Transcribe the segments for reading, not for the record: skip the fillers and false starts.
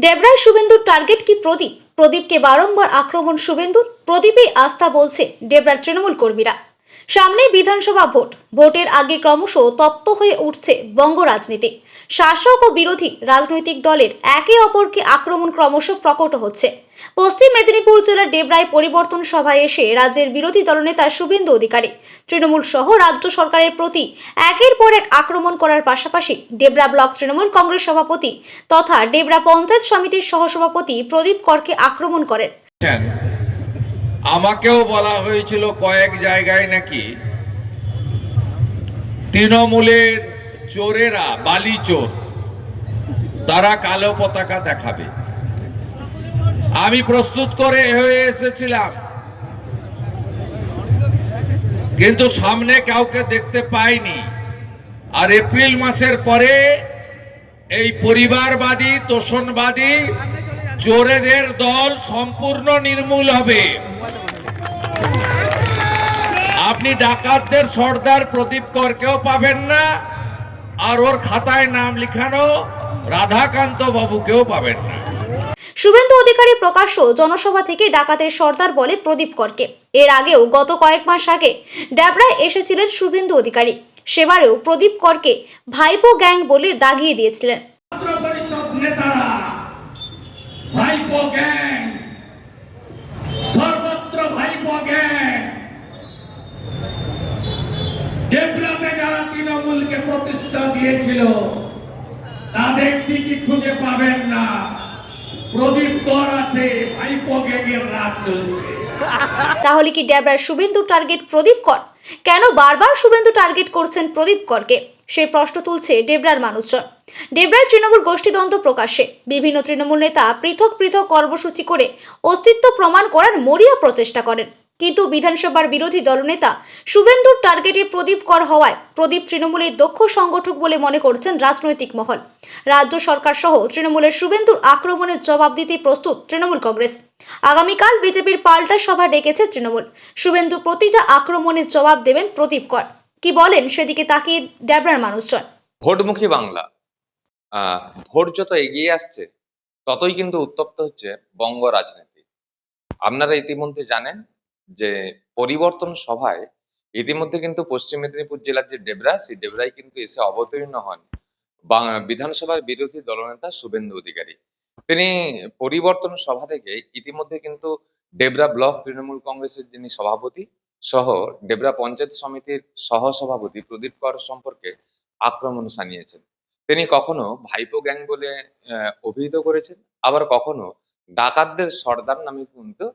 ডেবরায় শুভেন্দুর টার্গেট কি প্রদীপ? প্রদীপকে বারংবার আক্রমণ শুভেন্দুর। প্রদীপে আস্থা বলছে ডেবরার তৃণমূল কর্মীরা। সামনে বিধানসভা ভোট। ভোটের আগে ক্রমশ তপ্ত হয়ে উঠছে বঙ্গ রাজনীতি। শাসক ও বিরোধী রাজনৈতিক দলের একে অপরকে আক্রমণ ক্রমশ প্রকট হচ্ছে। পশ্চিম মেদিনীপুর জেলার ডেবরায় পরিবর্তন সভায় এসে রাজ্যের বিরোধী দলনেতা শুভেন্দু অধিকারী তৃণমূল সহ রাজ্য সরকারের প্রতি একের পর এক আক্রমণ করার পাশাপাশি ডেবরা ব্লক তৃণমূল কংগ্রেস সভাপতি তথা ডেবরা পঞ্চায়েত সমিতির সহসভাপতি প্রদীপ করকে আক্রমণ করেন। আমাকেও বলা হয়েছিল কয়েক জায়গায় নাকি তৃণমূলের চোরেরা, বালি চোর, তারা কালো পতাকা দেখাবে। আমি প্রস্তুত করে হয়ে এসেছিলাম, কিন্তু সামনে কাউকে দেখতে পাইনি। আর এপ্রিল মাসের পরে এই পরিবারবাদী, তোষণবাদী চোরেদের দল সম্পূর্ণ নির্মূল হবে। আপনি ডাকাতদের সর্দার প্রদীপ করকেও পাবেন না, আর ওর খাতায় নাম লিখানো রাধাকান্ত বাবুকেও পাবেন না। শুভেন্দু অধিকারী প্রকাশ্য জনসভা থেকে ডাকাতের সর্দার বলে প্রদীপ করকে। এর আগেও গত কয়েক মাস আগে ডেবরায় এসেছিলেন শুভেন্দু অধিকারী। সেবারেও প্রদীপ করকে ভাইপো গ্যাং বলে দাগিয়ে দিয়েছিলেন। ভাইপো গ্যাং, সর্বত্র ভাইপো গ্যাং। ডেবরাতে যারা তৃণমূলকে প্রতিষ্ঠা দিয়েছিল তাদের ঠিকই খুঁজে পাবেন না। প্রদীপ কর আছে, ভাইপো গ্যাংয়ের রাজ চলছে। তাহলে কি ডেবরার শুভেন্দু টার্গেট প্রদীপ কর? কেন বারবার শুভেন্দু টার্গেট করছেন প্রদীপ করকে? সেই প্রশ্ন তুলছে ডেবরার মানুষজন। ডেবরার তৃণমূল গোষ্ঠীদ্বন্দ্ব প্রকাশ্যে। বিভিন্ন তৃণমূল নেতা পৃথক পৃথক কর্মসূচি করে অস্তিত্ব প্রমাণ করার মরিয়া প্রচেষ্টা করেন, কিন্তু বিধানসভার বিরোধী দলনেতা শুভেন্দুর টার্গেটে প্রদীপ কর হওয়ায় প্রদীপ তৃণমূলের দক্ষ সংগঠক বলে মনে করছেন রাজনৈতিক মহল। রাজ্য সরকার সহ তৃণমূলের শুভেন্দুর আক্রমণের জবাব দিতে প্রস্তুত তৃণমূল কংগ্রেস। আগামীকাল বিজেপির পাল্টা সভা ডেকেছে তৃণমূল। শুভেন্দু প্রতিটা আক্রমণের জবাব দেবেন প্রদীপ কর। কি বলেন সেদিকে তাকিয়ে ডেবরার মানুষজন। ভোটমুখী বাংলা। ভোট যত এগিয়ে আসছে ততই কিন্তু উত্তপ্ত হচ্ছে বঙ্গ রাজনীতি। আপনারা ইতিমধ্যে জানেন যে পরিবর্তন সভায় ইতিমধ্যে কিন্তু পশ্চিম মেদিনীপুর জেলার যে ডেবরা, সেই ডেবরায় কিন্তু এসে অবতীর্ণ হন বিধানসভার বিরোধী দলনেতা শুভেন্দু অধিকারী। তিনি পরিবর্তন সভা থেকে ইতিমধ্যে কিন্তু ডেবরা ব্লক তৃণমূল কংগ্রেসের যিনি সভাপতি সহ ডেবরা পঞ্চায়েত সমিতির সহসভাপতি প্রদীপ কর সম্পর্কে আক্রমণ শানিয়েছেন। তিনি কখনো ভাইপো গ্যাং বলে অভিহিত করেছেন, আবার কখনো ডাকাতদের সর্দার নামে কিন্তু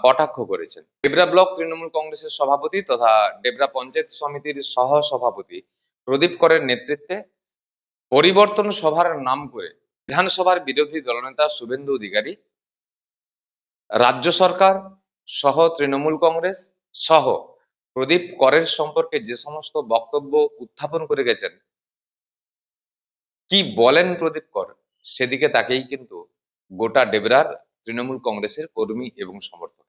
কটাক্ষ করেছেন। ডেবরা ব্লক তৃণমূল কংগ্রেসের সভাপতি তথা ডেবরা পঞ্চায়েত সমিতির সহ সভাপতি প্রদীপ করের নেতৃত্বে পরিবর্তন সভার নাম করে বিধানসভার বিরোধী দলনেতা শুভেন্দু অধিকারী রাজ্য সরকার সহ তৃণমূল কংগ্রেস সহ প্রদীপ করের সম্পর্কে যে সমস্ত বক্তব্য উত্থাপন করে গেছেন, কি বলেন প্রদীপ কর, সেদিকে তাকেই কিন্তু গোটা ডেবরার তৃণমূল কংগ্রেসের কর্মী এবং সমর্থক।